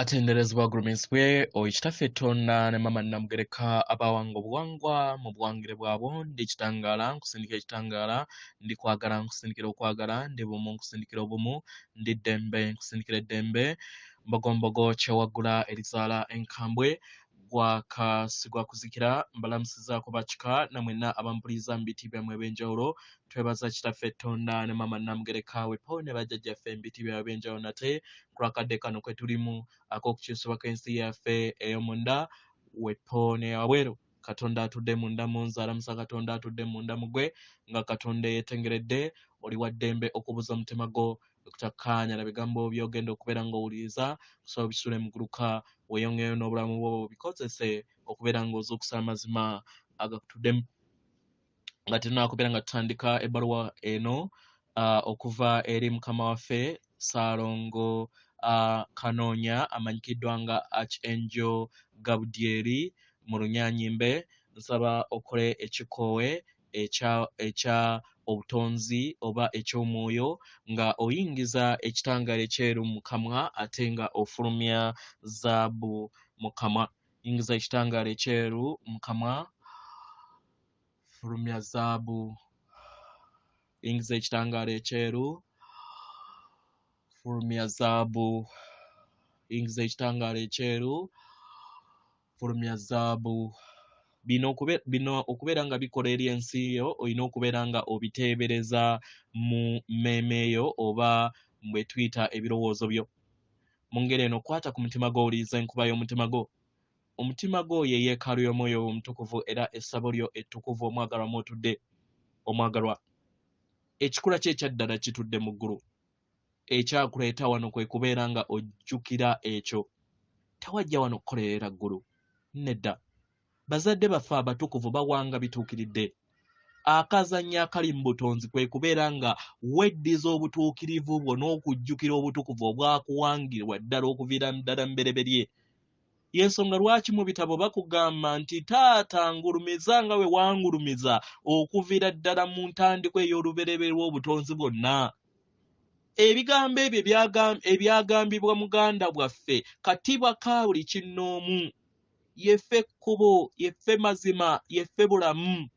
atenderezebwa gurumensibwe oikitaffe Tonda ne mama namugereka abawanga obuwangwa mu buwangire bwabo ndi ekitangala nkusindikira ekitangala ndi kwagala nkusindikira okwagala ndi bumu nkusindikira obumu ndi ddembe nkusindikira eddembe mbogombogo kyewaggula erizaala enkambwe gwakasigwa kuzikira mbalamusizaako bakika namwenna abampuliriza mu biti byammwe eb'enjawulo twebaza kitaffe Tonda ne mama namugereka wepo ne bajjajjaffe mu biti byabwe eb'enjawulo nate kulakadde kano kwe tulimu ak'okukyusibwa kw'ensi yaffe ey'omunda wepo ne wabweru Katonda atudde munda mu nze alamusa Katonda atudde munda mu gwe nga Katonda yeetengeredde oli wa ddembe okubuza omutima gwo okutakkaanya na bigambo by'ogenda okubeera ng'owuliriza kusaba bisule mu guluka weeyongeyo n'obulamu bwo bikozese okubeera ng'ozuukusa amazima agakutuddemu nga tetunakubeera nga tutandika ebbaluwa eno okuva eri mukama waffe Ssalongo Kanonya amanyikiddwa nga Archangel Gabriel mu lunyanyimbe nsaba okole ekikoowe ekya obutonzi oba eky'omwoyo nga oyingiza ekitangaala ekyeru mu kamwa ate nga ofulumya zaabu mu kamwa. Yingiza ekitangaala ekyeru mu kamwa, fulumya zaabu. Yingiza ekitangaala ekyeru, fulumya zaabu. Yingiza ekitangaala ekyeru, fulumya zaabu. Bino okubeera nga bikola eri ensi yo olina okubeera nga obiteebereza mu mmeeme yo oba bwe tuyita ebirowoozo byo. Mu ngeri eno kwata ku mutima gwo owuliriza enkuba y'omutima gwo. Omutima gwo ye yeekaalu y'omwoyo omutukuvu era essabo lyo ettukuvu omwagalwa mw'otudde omwagalwa. Ekikula kye ekya ddala kitudde mu ggulu. Ekyakuleeta wano kwe kubeera nga ojjukira ekyo. Tewajja wano kukolerera ggulu. Nedda. Bazadde baffe abatukuvu bawanga bituukiridde. Akazannyo akali mu butonzi kwe kubeera nga weddiza obutuukirivu bwo n'okujjukira obutukuvu obwakuwangirwa ddala okuviira ddala mbereberye. Y'ensonga lwaki mu bitabo bakugamba nti taata ngulumiza nga we wangulumiza okuviira ddala mu ntandikwa ey'olubereberye lw'obutonzi bwonna. Ebigambo ebyo ebyagambibwa muganda bwaffe Katiibwa ka buli kinnoomu. Yeffe ekkubo, yeffe mazima, yeffe bulamu.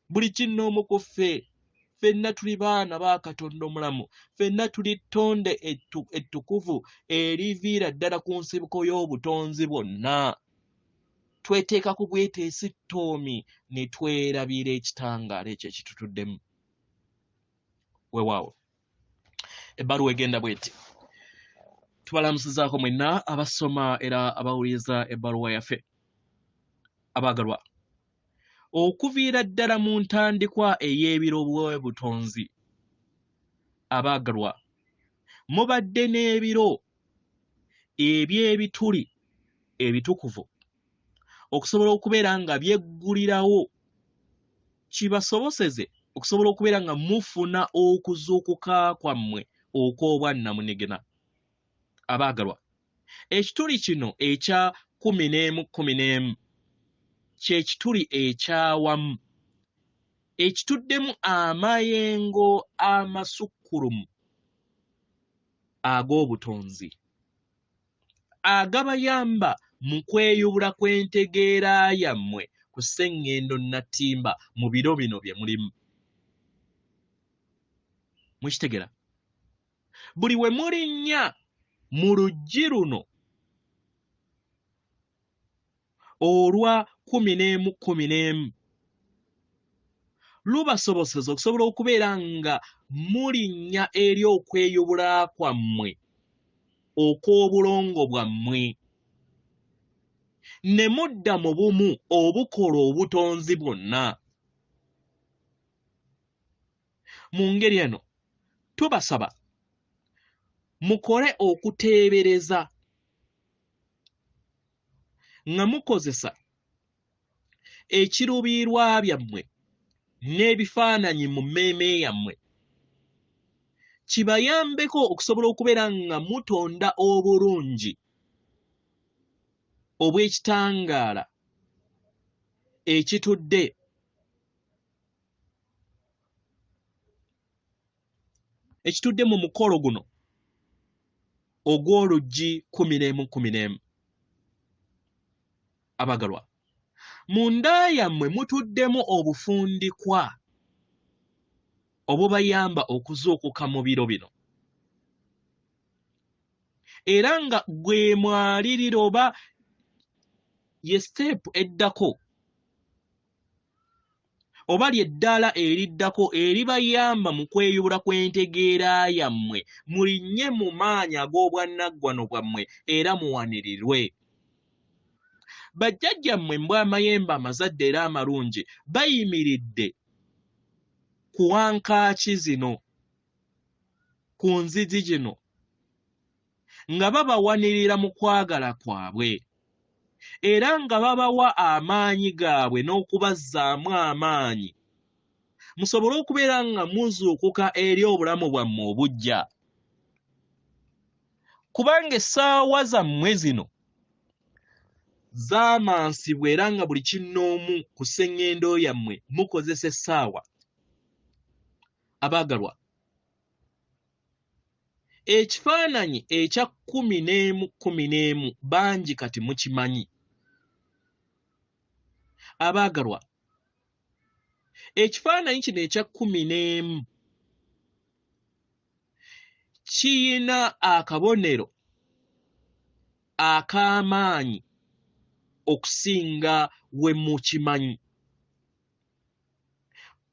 Buli kinnoomu ku ffe. Ffenna tuli baana ba Katonda omulamu. Ffenna tuli ttonde ettukuvu eriviira ddala ku nsibuko y'obutonzi bwonna. Tweteeka ku bweteesi ttoomi ne twerabira ekitangaala ekyo ekitutuddemu. Weewaawo. Ebbaluwa egenda bw'eti. Tubalamusizaako mwenna abasoma era abawuliriza ebbaluwa yaffe. Abaagalwa. Okuviira ddala mu ntandikwa ey'ebiro bw'obutonzi. Abaagalwa. Mubadde n'ebiro eby'ebituli ebitukuvu okusobola okubeera nga byeggulirawo kibasoboseze okusobola okubeera nga mufuna okuzuukuka kwammwe okw'obwannamunigina. Abaagalwa. Ekituli kino ekya 11 kye kituli ekyawamu ekituddemu amayengo amasukkulumu ag'obutonzi agabayamba mu kweyubula kw'entegeera yammwe ku sseŋŋendo nattimba mu biro bino bye mulimu. Mukitegera? Buli we mulinnya mu luggi luno olwa 11 lubasoboseza okusobola okubeera nga mulinnya eri okweyubula kwammwe okw'obulongo bwammwe ne mudda mu bumu obukola obutonzi bwonna. Mu ngeri eno tubasaba mukole okuteebereza nga mukozesa ekiruubirirwa byammwe n'ebifaananyi mu mmeeme yammwe kibayambeko okusobola okubeera nga mutonda obulungi obw'ekitangaala ekitudde mu mukolo guno ogw'oluggi 11:11. Abagalwa, munda yammwe mutuddemu obufundikwa obubayamba okuzuukuka mu biro bino, era nga gwe mwaliriro oba ye siteepu eddako oba ly'eddaala eriddako eribayamba mu kweyubula kw'entegeera yammwe, mulinnye mu maanyi ag'obwannaggwano bwammwe era muwanirirwe. Bajjajjammwe mbwa amayembe amazadde era amalungi bayimiridde ku wankaaki zino, ku nzizi gino, nga babawanirira mu kwagala kwabwe, era nga babawa amaanyi gaabwe n'okubazzaamu amaanyi, musobole okubeera nga muzuukuka eri obulamu bwammwe obujja. Kubanga essaawa zammwe zino zaamansibwa era nga buli kinnoomu ku sseŋŋendo yammwe mukozesa essaawa. Abaagalwa, ekifaananyi ekya 11:11 bangi kati mukimanyi. Abaagalwa, ekifaananyi kino ekya 11 kiyina akabonero ak'amaanyi okusinga we mukimanyi.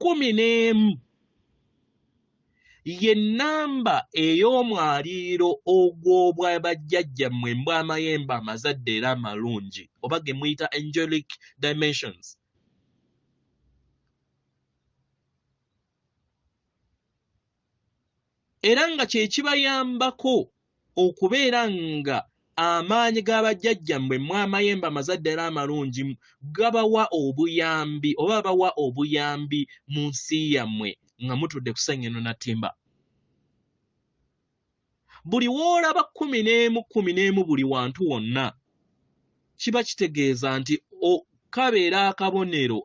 11 ye nnamba ey'omwaliiro ogw'obwa bajjajjammwe mbwa amayembe amazadde era amalungi, oba ge muyita angelic dimensions. Era nga kye kibayambako okubeera nga amaanyi g'abajjajjammwe mmwe amayembe amazadde era amalungi gabawa obuyambi oba bawa obuyambi mu nsi yammwe nga mutudde ku sseŋŋendo na ttimba. Buli w'olaba 11:11 buli wantu wonna, kiba kitegeeza nti kabeera akabonero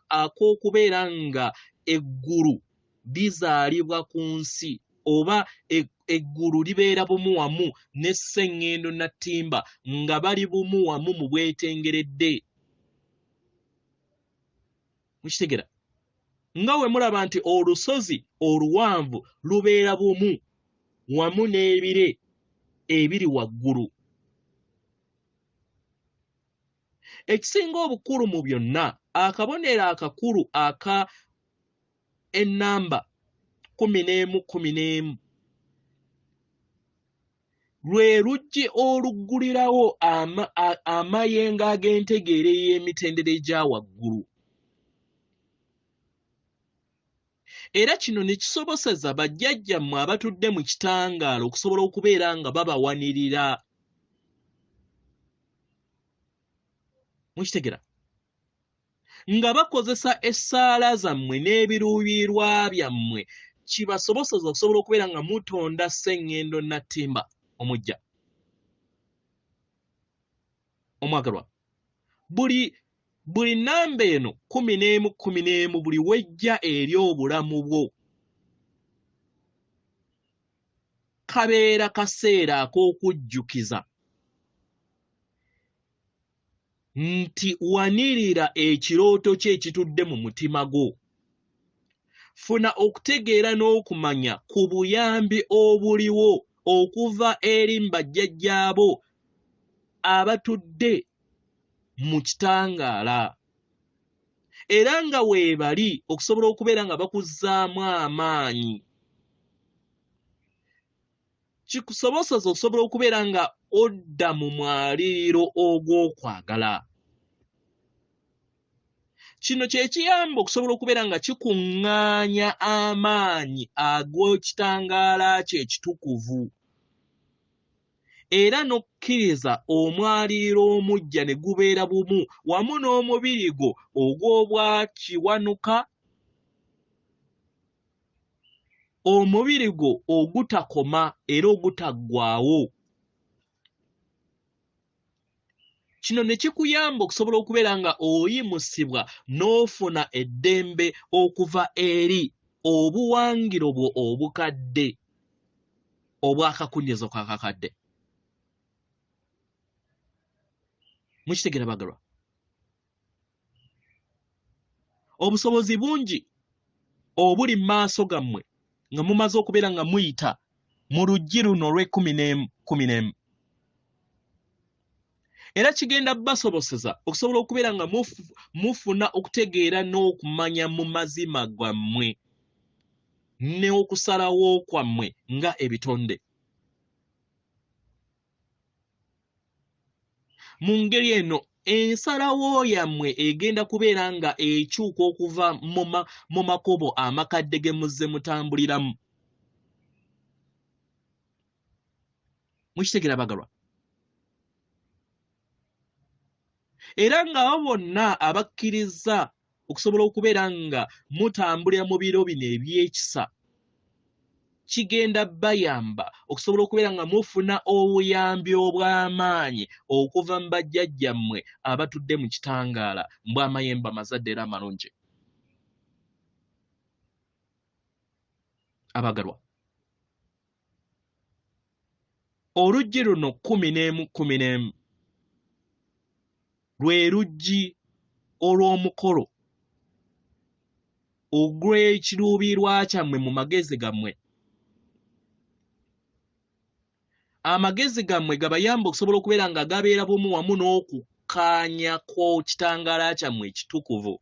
ak'okubeera nga eggulu lizaalibwa ku nsi oba eggulu libeera bumu wamu n'esseŋŋendo na ttimba nga bali bumu wamu mu bwetengeredde. Mukitegera? Nga we mulaba nti olusozi oluwanvu lubeera bumu wamu n'ebire ebiri waggulu. Ekisinga obukulu mu byonna, akabonero akakulu aka ennamba 11:11 lwe luggi oluggulirawo amayengo ag'entegeera ey'emitendera egya waggulu. Era kino ne kisoboseza bajjajjammwe abatudde mu kitangaala okusobola okubeera nga babawanirira. Mukitegera? Nga bakozesa essaala zammwe n'ebiruubirirwa byammwe, kibasoboseza okusobola okubeera nga mutonda sseŋŋendo na ttimba omujja. Omwagalwa, buli nnamba eno 11:11 buli wejja eri obulamu bwo kabeera kaseera ak'okujjukiza nti wanirira ekirooto kye ekitudde mu mutima gwo. Funa okutegeera n'okumanya ku buyambi obuliwo okuva eri mu bajjajjaabo abatudde mu kitangaala, era nga weebali okusobola okubeera nga bakuzzaamu amaanyi. Kikusoboseza okusobola okubeera nga odda mu mwaliiro ogw'okwagala. Kino kye kiyamba okusobola okubeera nga kikuŋŋaanya amaanyi ag'ekitangaala kye ekitukuvu, era n'okkiriza omwaliiro omujja ne gubeera bumu wamu n'omubiri gwo ogw'obwakiwanuka, omubiri gwo ogutakoma era ogutaggwaawo. Kino ne kikuyamba okusobola okubeera nga oyimusibwa n'ofuna eddembe okuva eri obuwangiro bwo obukadde. obwakakunyezo kakakadde. Mukitegera bagalwa. Obusobozi bungi obuli mu maaso gammwe nga mumaze okubeera nga muyita mu luggi luno lw'e11. Era kigenda basoboseza okusobola okubeera nga mufuna okutegeera n'okumanya mu mazima gammwe n'okusalawo kwammwe nga ebitonde. Mu ngeri eno ensalawo yammwe egenda kubeera nga ekyuka okuva mu makobo amakadde ge muzze mutambuliramu. Mukitegera bagalwa. Era nga abo bonna abakkiriza okusobola okubeera nga mutambulira mu biro bino ebyekisa, kigenda bayamba okusobola okubeera nga mufuna obuyambi obw'amaanyi okuva mu bajjajjammwe abatudde mu kitangaala mbw'amayembe amazadde era amalungi. Abagalwa, oluggi luno 11 lwe luggi olw'omukolo ogw'ekiruubiirwa kyammwe mu magezi gammwe. Amagezi gammwe gabayamba okusobola okubeera nga gabeera bumu wamu n'okukkaanya ku kitangaala kyammwe ekitukuvu.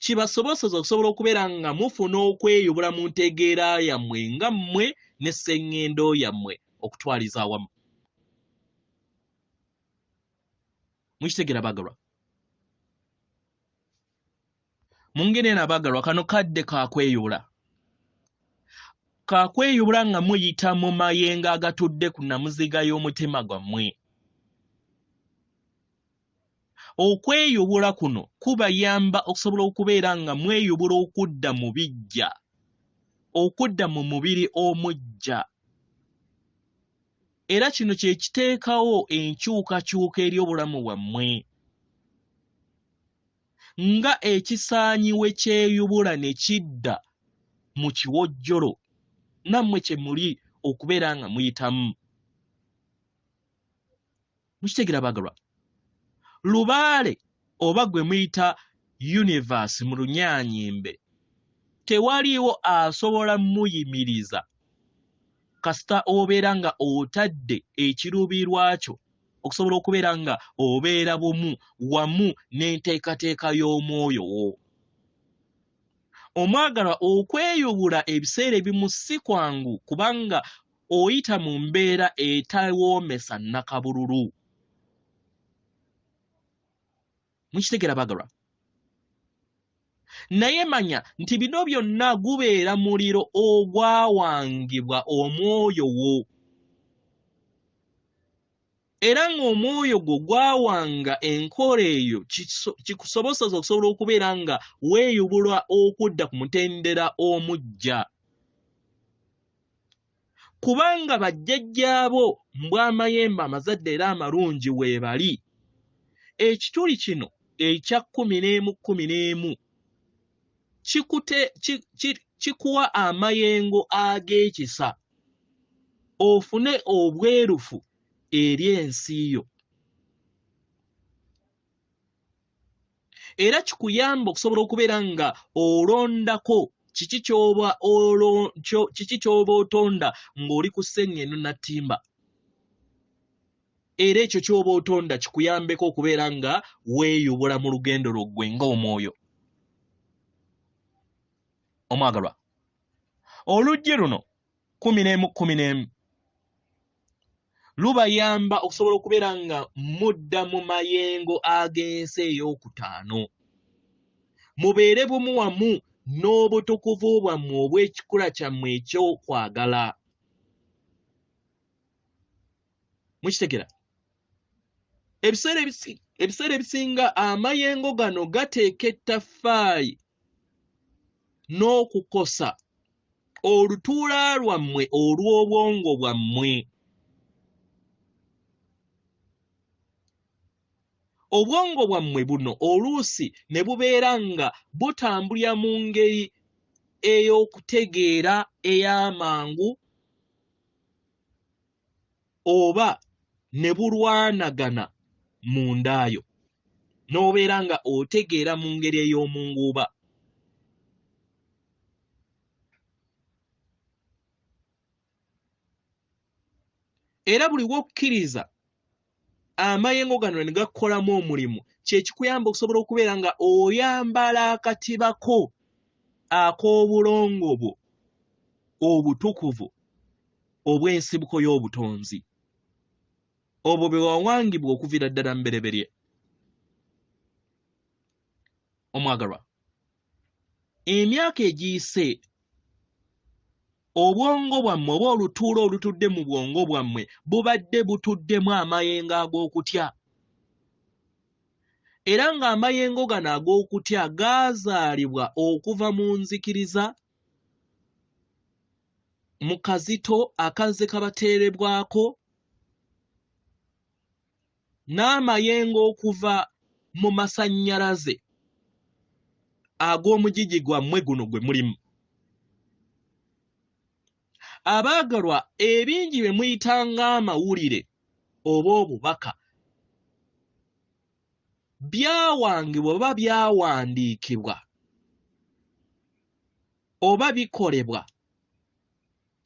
Kibasoboseza okusobola okubeera nga mufuna okweyubula mu ntegeera yammwe nga mmwe n'esseŋŋendo yammwe okutwaliza awamu. Mukitegera bagalwa. Mu ngeri eno abagalwa, kano kadde kakweyubula. Kakweyubula nga muyita mu mayengo agatudde ku nnamuziga y'omutima gwammwe. Okweyubula kuno kubayamba okusobola okubeera nga mweyubula okudda mu bijja, okudda mu mubiri omuggya. Era kino kye kiteekawo enkyukakyuka eri obulamu bwammwe. Nga ekisaanyi we kyeyubula ne kidda mu kiwojjolo, nammwe kye muli okubeera nga muyitamu. Mukitegera bagalwa. Lubaale oba gwe muyita universe mu lunyaanyimbe, tewaliiwo asobola muyimiriza kasita obeera nga otadde ekiruubiirwa kyo okusobola okubeera nga obeera bumu wamu n'enteekateeka y'omwoyo wo. Omwagalwa, okweyubula ebiseera ebimu si kwangu kubanga oyita mu mbeera etawoomesa nnakabululu. Mukitegera bagalwa. Naye manya nti bino byonna gubeera muliro ogwawangibwa omwoyo wo. Era ng'omwoyo gwo gwawanga enkola eyo kikusoboseza okusobola okubeera nga weeyubulwa okudda ku mutendera omuggya. Kubanga bajjajjaabo mbw'amayembe amazadde era amalungi weebali, ekituli kino ekya 11 kikuwa amayengo ag'ekisa ofune obwerufu eri ensi yo. Era kikuyamba okusobola okubeera nga olondako kiki ky'oba otonda ng'oli ku sseŋŋendo nattimba. Era ekyo ky'oba otonda kikuyambeko okubeera nga weeyubula mu lugendo lwaggwe ng'omwoyo. Omwagalwa, oluggi luno 11 lubayamba okusobola okubeera nga mudda mu mayengo ag'ensi ey'okutaano. Mubeere bumu wamu n'obutukuvu bwammwe obw'ekikula kyammwe eky'okwagala. Mukitegera? Ebiseera ebisinga amayengo gano gateeka ettafaayi n'okukosa olutuula lwammwe olw'obwongo bwammwe. Obwongo bwammwe buno oluusi ne bubeera nga butambulira mu ngeri ey'okutegeera ey'amangu oba ne bulwanagana mundaayo n'obeera nga otegeera mu ngeri ey'omunguuba. Era buli w'okkiriza amayengo gano ne gakolamu omulimu kye kikuyamba okusobola okubeera nga oyambala akatiba ko ak'obulongo bwo obutukuvu obw'ensibuko y'obutonzi obwo bwe wawangibwa okuviira ddala mbereberye. Omwagalwa, emyaka egiyise obwongo bwammwe oba olutuulo olutudde mu bwongo bwammwe bubadde butuddemu amayengo ag'okutya, era ng'amayengo gano ag'okutya gaazaalibwa okuva mu nzikiriza, mu kazito akazze kabateerebwako, n'amayengo okuva mu masannyalaze ag'omugigi gwammwe guno gwe mulimu. Abaagalwa, ebingi bye muyitanga amawulire oba obubaka byawangibwa oba byawandiikibwa oba bikolebwa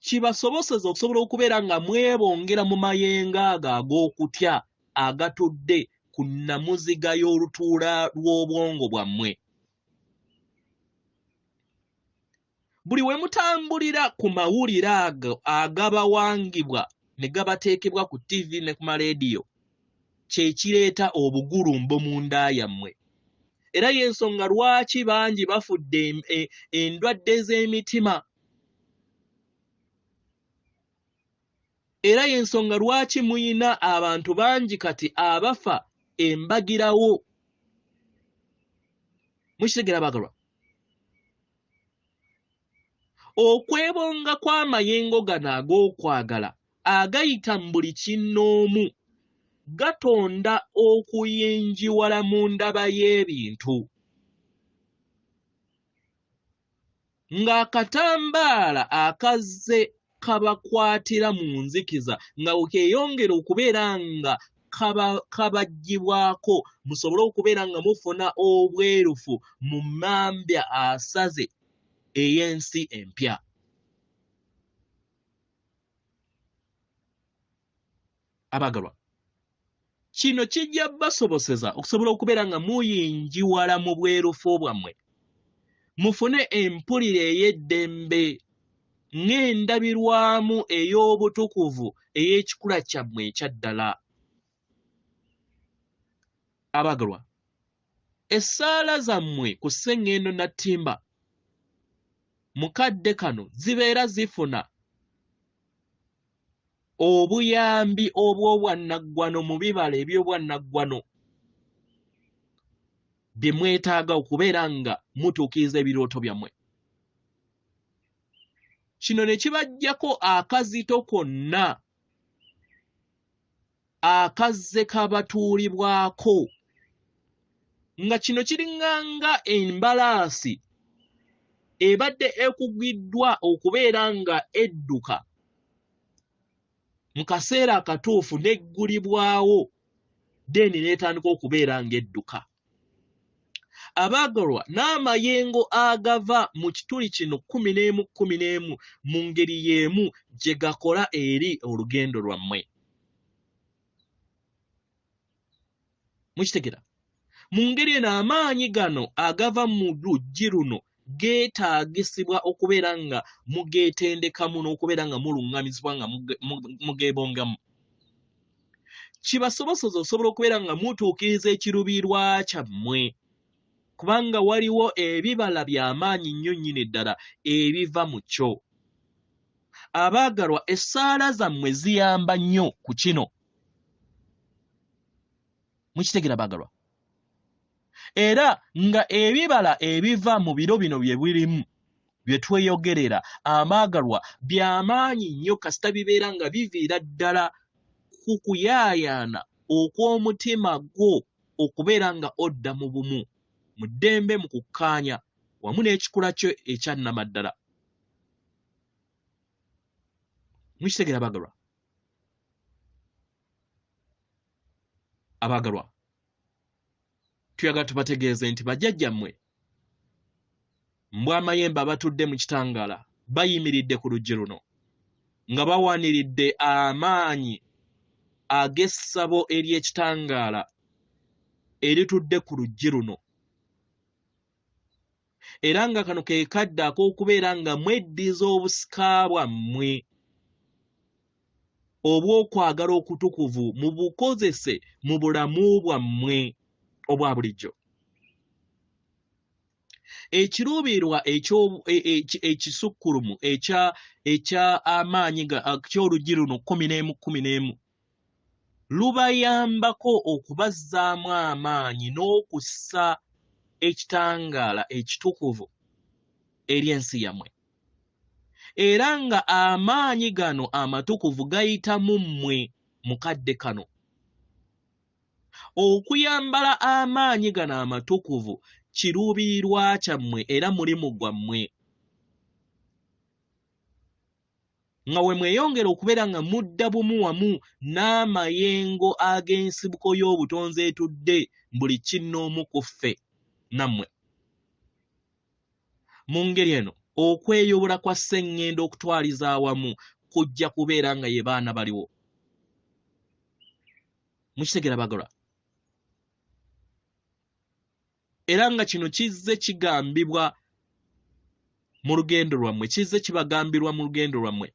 kibasoboseza okusobola okubeera nga mwebongera mu mayengo ago ag'okutya agatudde ku nnamuziga y'olutuula lw'obwongo bwammwe. Buli we mutambulira ku mawulire ago agabawangibwa ne gabateekebwa ku TV ne ku maleediyo, kye kireeta obugulumbo mu nda yammwe. Era y'ensonga lwaki bangi bafudde endwadde z'emitima. Era y'ensonga lwaki muyina abantu bangi kati abafa embagirawo. Mukitegeera baagalwa? Okwebonga kw'amayengo gano ag'okwagala agayita mu buli kinnoomu gatonda okuyinjiwala mu ndaba y'ebintu, ng'akatambaala akazze kabakwatira mu nzikiza nga keeyongera okubeera nga kabaggyibwako musobole okubeera nga mufuna obwerufu mu mambya asaze ey'ensi empya. Abaagalwa, kino kijja basoboseza okusobola okubeera nga muyinjiwala mu bwerufu bwammwe, mufune empulire ey'eddembe ng'endabirwamu ey'obutukuvu ey'ekikula kyammwe ekyaddala. Abaagalwa, essaala zammwe ku sseŋŋendo nattimba mu kadde kano zibeera zifuna obuyambi obw'obwannaggwano mu bibala eby'obwannaggwano bye mwetaaga okubeera nga mutuukiriza ebirooto byammwe. Kino ne kibaggyako akazito konna akazze kabatuulibwako, nga kino kiringanga embalaasi ebadde ekugiddwa okubeera nga edduka mu kaseera akatuufu n'eggulibwawo deni n'etandika okubeera ng'edduka. Abaagalwa, n'amayengo agava mu kituli kino 11 mu ngeri y'emu gye gakola eri olugendo lwammwe. Mukitegera? Mu ngeri eno amaanyi gano agava mu luggi luno geetaagisibwa okubeera nga mugeetendekamu n'okubeera nga muluŋŋamizibwa nga mugeebongamu. Kibasoboseza okusobola okubeera nga mutuukiriza ekiruubirirwa kyammwe, kubanga waliwo ebibala by'amaanyi nnyo nnyini ddala ebiva mu kyo. Abaagalwa, essaala zammwe ziyamba nnyo ku kino. Mukitegeera baagalwa? Era nga ebibala ebiva mu biro bino bye birimu bye tweyogerera, amaagalwa, by'amaanyi nnyo kasita bibeera nga biviira ddala ku kuyaayaana okw'omutima gwo okubeera nga odda mu bumu, mu ddembe, mu kukkaanya wamu n'ekikula kyo ekyannamaddala. Mukitegera abagalwa? Abagalwa, tuyagala tubategeeze nti bajjajjammwe mbwa amayembe abatudde mu kitangaala bayimiridde ku luggi luno nga bawaaniridde amaanyi ag'essabo ery'ekitangaala eritudde ku luggi luno, era nga kano ke kadde ak'okubeera nga mweddiza obusika bwammwe obw'okwagala okutukuvu mubukozese mu bulamu bwammwe obwa bulijjo. Ekiruubiirwa ekisukkulumu ekya amaanyi ky'oluggi luno 11 lubayambako okubazzaamu amaanyi n'okussa ekitangaala ekitukuvu eri ensi yammwe, era nga amaanyi gano amatukuvu gayita mu mmwe mu kadde kano. Okuyambala amaanyi gano amatukuvu kiruubiirwa kyammwe era mulimu gwammwe, nga we mweyongera okubeera nga mudda bumu wamu n'amayengo ag'ensibuko y'obutonzi etudde buli kinnoomu ku ffe nammwe. Mu ngeri eno okweyubula kwa sseŋŋendo okutwaliza awamu kujja kubeera nga ye baana baliwo. Mukitegera bagalwa? Era nga kino kizze kigambibwa mu lugendo lwammwe, kizze kibagambirwa mu lugendo lwammwe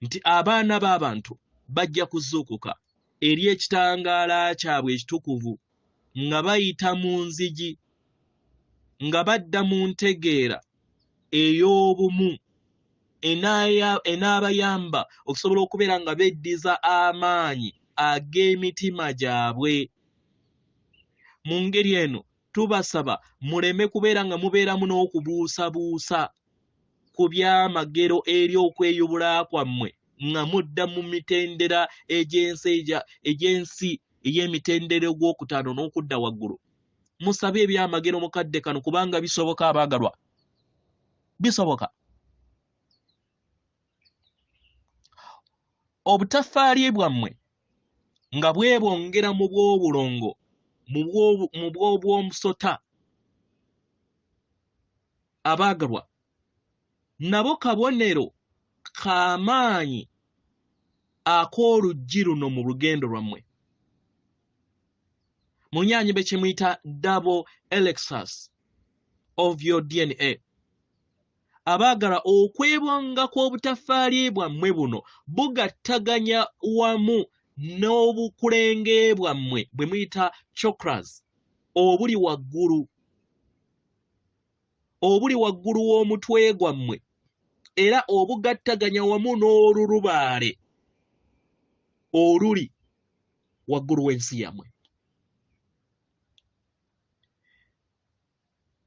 nti abaana b'abantu bajja kuzuukuka eri ekitangaala kyabwe ekitukuvu nga bayita mu nzigi, nga badda mu ntegeera ey'obumu enaabayamba okusobola okubeera nga beddiza amaanyi ag'emitima gyabwe. Mu ngeri eno tubasaba muleme kubeera nga mubeeramu n'okubuusabuusa ku by'amagero eri okweyubula kwammwe nga mudda mu mitendera egy'ensi ey'emitendera ogwokutaano n'okudda waggulu. Musabe ebyamagero mu kadde kano kubanga bisoboka abaagalwa, bisoboka. Obutaffaali bwammwe nga bwebongera mu bw'obulongo, mu bw'obw'omusota, abaagalwa, nabo kabonero k'amaanyi ak'oluggi luno mu lugendo lwammwe. Mu NYANZI be kimuyita double elixir of your DNA. Abaagala okwebonga kw'obutaffaali bwammwe buno bugattaganya wamu n'obukulenge bwammwe bwe muyita chakras obuli waggulu w'omutwe gwammwe, era obugattaganya wamu n'olulubaale oluli waggulu w'ensi yammwe.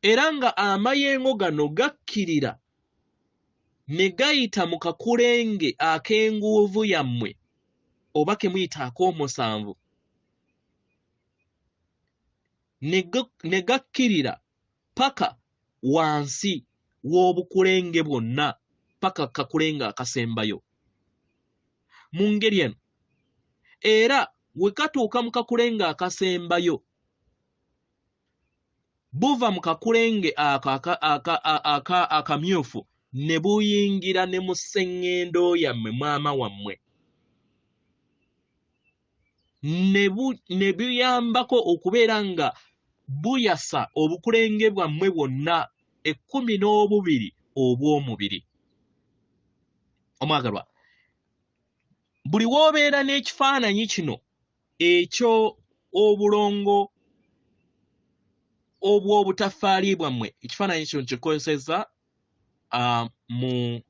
Era nga amayengo gano gakkirira ne gayita mu kakulenge ak'enguuvu yammwe oba ke muyita ak'omusanvu, ne gakkirira paka wansi w'obukulenge bwonna paka kakulenge akasembayo. Mu ngeri eno era we katuuka mu kakulenge akasembayo buva mu kakulenge akamyufu ne buyingira ne mu sseŋŋendo yammwe maama wammwe, ne buyambako okubeera nga buyasa obukulenge bwammwe bwonna 12 obw'omubiri. Omwagalwa, buli w'obeera n'ekifaananyi kino ekyo obulongo obw'obutaffaali bwammwe, ekifaananyi kino kikozesezza mu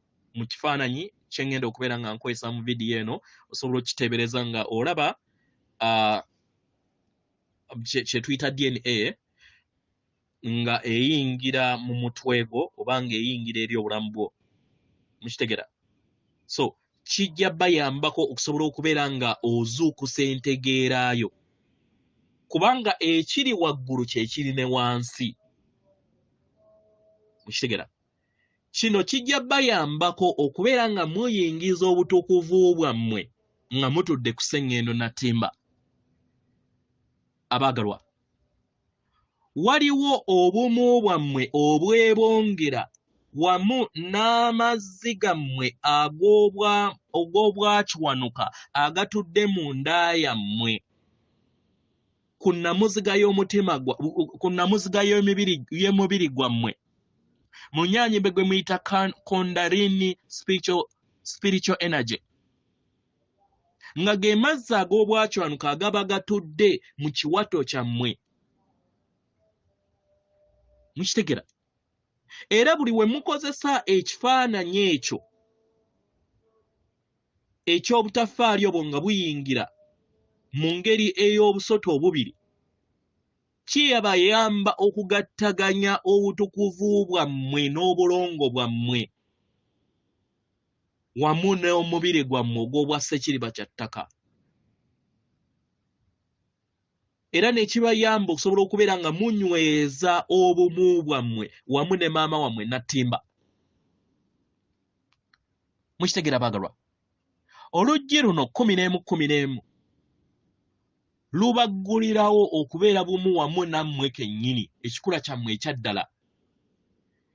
kifaananyi kye ngenda okubeera nga nkozesa mu vidiyo eno, osobola okiteebereza nga olaba kye tuyita DNA nga eyingira mu mutwe gwo oba nga eyingira eri obulamu bwo. Mukitegera? So kijja bayambako okusobola okubeera nga ozuukusa entegeerayo, kubanga ekiri waggulu kye kiri ne wansi. mukitegera kino kijja bayambako okubeera nga muyingiza obutukuvu bwammwe nga mutudde ku sseŋŋendo natimba. Abaagalwa, waliwo obumu bwammwe obwebongera wamu n'amazzi gammwe ag'obwakiwanuka agatudde mu nda yammwe ku nnamuziga y'omutima ku nnamuziga y'emubiri gwammwe. Mu nnyanjibwe gwe muyita Kundalini spiritual energy, nga ge mazzi ag'obwakiwanuka agaba gatudde mu kiwato kyammwe. Mukitegera? Era buli we mukozesa ekifaananyi ekyo eky'obutaffaali obwo nga buyingira mu ngeri ey'obusota obubiri, kiyabayamba okugattaganya obutukuvu bwammwe n'obulongo bwammwe wamu n'omubiri gwammwe ogw'obwa ssekiriba kya ttaka. Era ne kibayamba okusobola okubeera nga munyweza obumu bwammwe wamu ne maama wammwe Nattimba. Mukitegera baagalwa? Oluggi luno 11 lubaggulirawo okubeera bumu wamu nammwe kennyini ekikula kyammwe ekyaddala,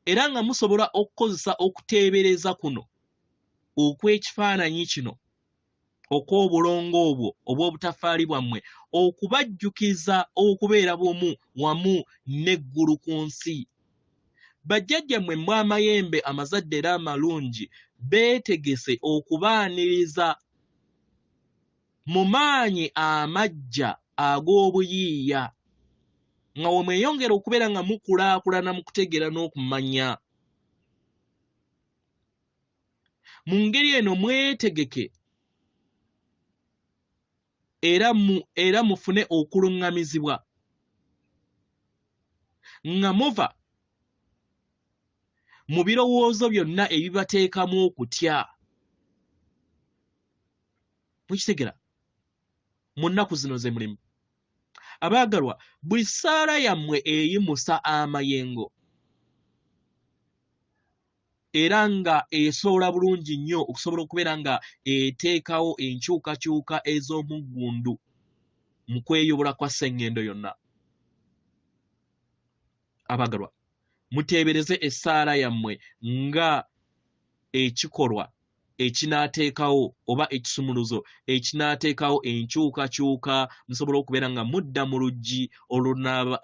era nga musobola okukozesa okuteebereza kuno okw'ekifaananyi kino okw'obulongo obwo obw'obutaffaali bwammwe okubajjukiza okubeera bumu wamu n'eggulu ku nsi. Bajjajjammwe mmwe amayembe amazadde era amalungi beetegese okubaaniriza mu maanyi amaggya ag'obuyiiya nga we mweyongera okubeera nga mukulaakulana mu kutegeera n'okumanya. Mu ngeri eno mwetegeke era mufune okuluŋŋamizibwa nga muva mu birowoozo byonna ebibateekamu okutya. Mukitegera? Mu nnaku zino ze mulimu. Abaagalwa, buli ssaala yammwe eyimusa amayengo era nga esobola bulungi nnyo okusobola okubeera nga eteekawo enkyukakyuka ez'omuggundu mu kweyubula kwa sseŋŋendo yonna. Abaagalwa, muteebereze essaala yammwe nga ekikolwa ekinaateekawo oba ekisumuluzo ekinaateekawo enkyukakyuka musobola okubeera nga mudda mu luggi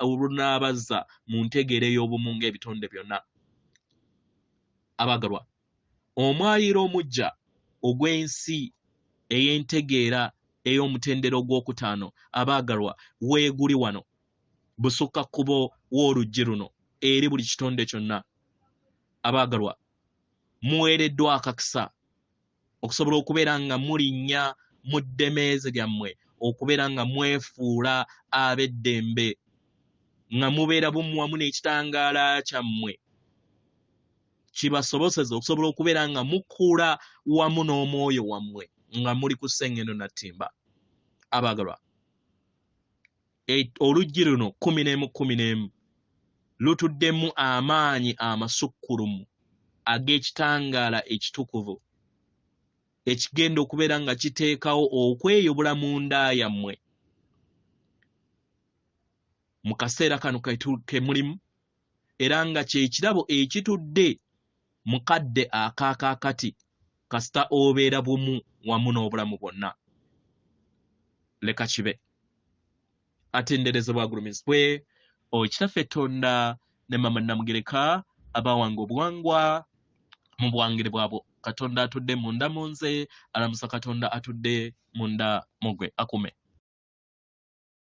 olunaabazza mu ntegeera ey'obumu ng'ebitonde byonna. Abaagalwa, omwaliiro omuggya ogw'ensi ey'entegeera ey'omutendera ogwokutaano, abaagalwa, weeguli wano busukakkubo w'oluggi luno eri buli kitonde kyonna. Abaagalwa, muweereddwa akakisa okusobola okubeera nga mulinnya mu ddemeezi lyammwe okubeera nga mwefuula ab'eddembe nga mubeera bumu wamu n'ekitangaala kyammwe kibasoboseza okusobola okubeera nga mukula wamu n'omwoyo wammwe nga muli ku sseŋŋendo Nattimba. Abaagalwa, oluggi luno 11 lutuddemu amaanyi amasukkulumu ag'ekitangaala ekitukuvu ekigenda okubeera nga kiteekawo okweyubula mu nda yammwe mu kaseera kano ke mulimu, era nga kye kirabo ekitudde mu kadde akaakaakati kasita obeera bumu wamu n'obulamu bwonna. Leka kibe. Atenderezebwa agulumizibwe Kitaffe Tonda ne Mama Namugereka abawanga obuwangwa mu buwangire bwabwo. Katonda atudde munda mu nze, alamusa Katonda atudde munda mu gwe. Akume.